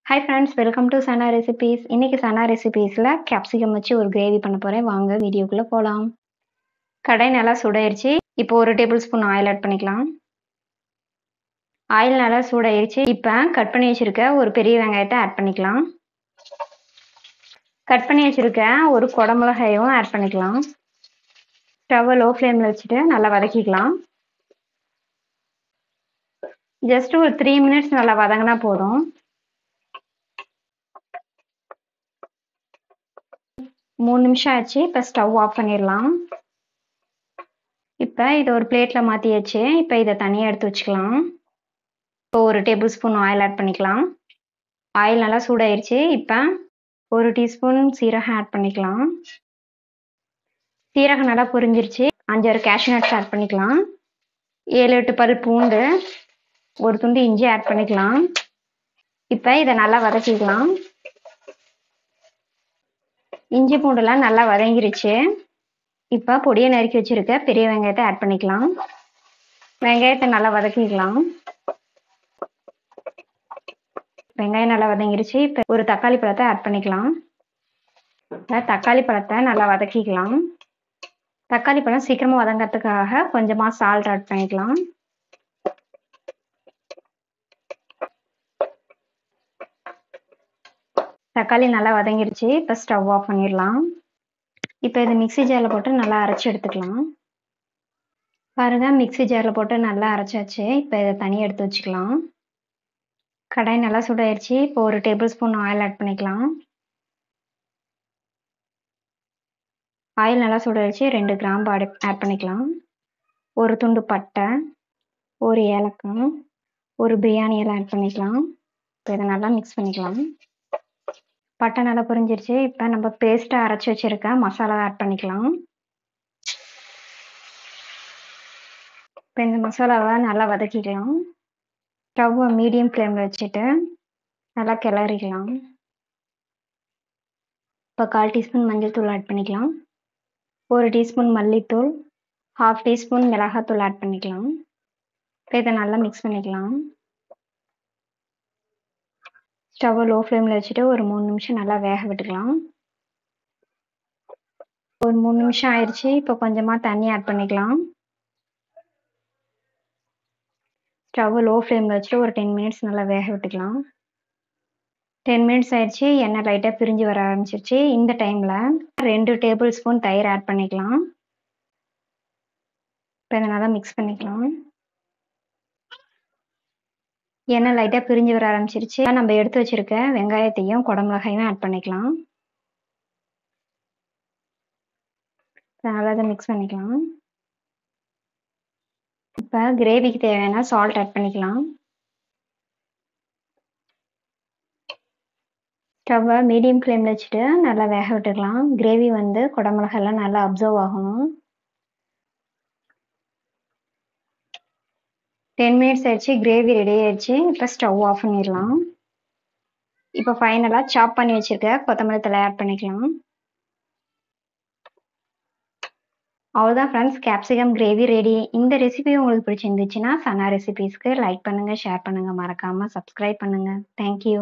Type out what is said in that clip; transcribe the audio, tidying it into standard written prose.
Hi friends, welcome to Sana Recipes. இன்னைக்கு Sana Recipesல capsicum வச்சு ஒரு கிரேவி பண்ண போறேன். வாங்க வீடியோக்குள்ள போலாம். கடாய் நல்லா சூடாயிருச்சு. இப்போ ஒரு டேபிள் ஸ்பூன் ஆயில் ஆட் பண்ணிக்கலாம். ஆயில் நல்லா சூடாயிருச்சு. இப்போ கட் பண்ணி வச்சிருக்க ஒரு பெரிய வெங்காயத்தை ஆட் பண்ணிக்கலாம். கட் பண்ணி வச்சிருக்க ஒரு குடமிளகாயும் ஆட் பண்ணிக்கலாம். ஸ்டவ் லோ ஃப்ளேம்ல வச்சுட்டு நல்லா வதக்கிக்கலாம். ஜஸ்ட் ஒரு 3 மினிட்ஸ் நல்லா வதங்கினா போதும். 3 நிமிஷம் ஆச்சு. இப்போ ஸ்டவ் ஆஃப் பண்ணிடலாம். இப்போ இதை ஒரு பிளேட்டில் மாற்றியாச்சு. இப்போ இதை தனியாக எடுத்து வச்சுக்கலாம். இப்போ ஒரு டேபிள் ஸ்பூன் ஆயில் ஆட் பண்ணிக்கலாம். ஆயில் நல்லா சூடாயிருச்சு. இப்போ ஒரு டீஸ்பூன் சீரகம் ஆட் பண்ணிக்கலாம். சீரகம் நல்லா பொரிஞ்சிருச்சு. 5-6 கேஷ்யூ நட்ஸ் ஆட் பண்ணிக்கலாம். 7-8 பல் பூண்டு, ஒரு துண்டு இஞ்சி ஆட் பண்ணிக்கலாம். இப்போ இதை நல்லா வதக்கிக்கலாம். இஞ்சி பூண்டுலாம் நல்லா வதங்கிருச்சு. இப்போ பொடியை நறுக்கி வச்சிருக்க பெரிய வெங்காயத்தை ஆட் பண்ணிக்கலாம். வெங்காயத்தை நல்லா வதக்கிக்கலாம். வெங்காயம் நல்லா வதங்கிருச்சு. இப்போ ஒரு தக்காளி பழத்தை ஆட் பண்ணிக்கலாம். தக்காளி பழத்தை நல்லா வதக்கிக்கலாம். தக்காளி பழம் சீக்கிரமாக வதங்கிறதுக்காக கொஞ்சமாக சால்ட் ஆட் பண்ணிக்கலாம். தக்காளி நல்லா வதங்கிருச்சு. இப்போ ஸ்டவ் ஆஃப் பண்ணிடலாம். இப்போ இது மிக்ஸி ஜாரில் போட்டு நல்லா அரைச்சி எடுத்துக்கலாம். பாருங்க, மிக்ஸி ஜாரில் போட்டு நல்லா அரைச்சாச்சு. இப்போ இதை தனியாக எடுத்து வச்சுக்கலாம். கடாய் நல்லா சூடாயிருச்சு. இப்போ ஒரு டேபிள் ஸ்பூன் ஆயில் ஆட் பண்ணிக்கலாம். ஆயில் நல்லா சூடாயிருச்சு. 2 கிராம்பு ஆட் பண்ணிக்கலாம். ஒரு துண்டு பட்டை, ஒரு ஏலக்காய், ஒரு பிரியாணி இலை ஆட் பண்ணிக்கலாம். இப்போ இதை நல்லா மிக்ஸ் பண்ணிக்கலாம். பட்டை நல்லா பொரிஞ்சிருச்சு. இப்போ நம்ம பேஸ்ட்டாக அரைச்சி வச்சிருக்க மசாலா ஆட் பண்ணிக்கலாம். இப்போ இந்த மசாலாவை நல்லா வதக்கிக்கலாம். ஸ்டவ்வை மீடியம் ஃப்ளேமில் வச்சுட்டு நல்லா கிளறிக்கலாம். இப்போ 1/4 டீஸ்பூன் மஞ்சள் தூள் ஆட் பண்ணிக்கலாம். 1 டீஸ்பூன் மல்லித்தூள், 1/2 டீஸ்பூன் மிளகாத்தூள் ஆட் பண்ணிக்கலாம். இப்போ இதை நல்லா மிக்ஸ் பண்ணிக்கலாம். ஸ்டவ்வை லோ ஃப்ளேமில் வச்சுட்டு ஒரு 3 நிமிஷம் நல்லா வேக விட்டுக்கலாம். ஒரு 3 நிமிஷம் ஆயிடுச்சு. இப்போ கொஞ்சமாக தண்ணி ஆட் பண்ணிக்கலாம். ஸ்டவ்வை லோ ஃப்ளேமில் வச்சுட்டு ஒரு 10 மினிட்ஸ் நல்லா வேக விட்டுக்கலாம். 10 மினிட்ஸ் ஆயிடுச்சு. எண்ணெய் லைட்டாக பிரிஞ்சு வர ஆரம்பிச்சிருச்சு. இந்த டைமில் 2 டேபிள் ஸ்பூன் தயிர் ஆட் பண்ணிக்கலாம். இப்போ இதை நல்லா மிக்ஸ் பண்ணிக்கலாம். எண்ணெய் லைட்டாக பிரிஞ்சு வர ஆரம்பிச்சிருச்சு. நம்ம எடுத்து வச்சிருக்க வெங்காயத்தையும் குடமிளகாயும் ஆட் பண்ணிக்கலாம். நல்லா இதை மிக்ஸ் பண்ணிக்கலாம். இப்போ கிரேவிக்கு தேவையான சால்ட் ஆட் பண்ணிக்கலாம். ஸ்டவ்வை மீடியம் ஃப்ளேமில் வச்சுட்டு நல்லா வேக விட்டுக்கலாம். கிரேவி வந்து குடமிளகாயெல்லாம் நல்லா அப்சர்வ் ஆகணும். 10 மினிட்ஸ் ஆயிடுச்சு. கிரேவி ரெடி ஆயிடுச்சு. இப்போ ஸ்டவ் ஆஃப் பண்ணிடலாம். இப்போ ஃபைனலாக சாப் பண்ணி வச்சிருக்க கொத்தமல்லி தழை ஆட் பண்ணிக்கலாம். அவ்வளோதான் ஃப்ரெண்ட்ஸ், கேப்சிகம் கிரேவி ரெடி. இந்த ரெசிபி உங்களுக்கு பிடிச்சிருந்துச்சுன்னா சனா ரெசிபீஸ்க்கு லைக் பண்ணுங்கள், ஷேர் பண்ணுங்கள், மறக்காமல் சப்ஸ்கிரைப் பண்ணுங்கள். தேங்க்யூ.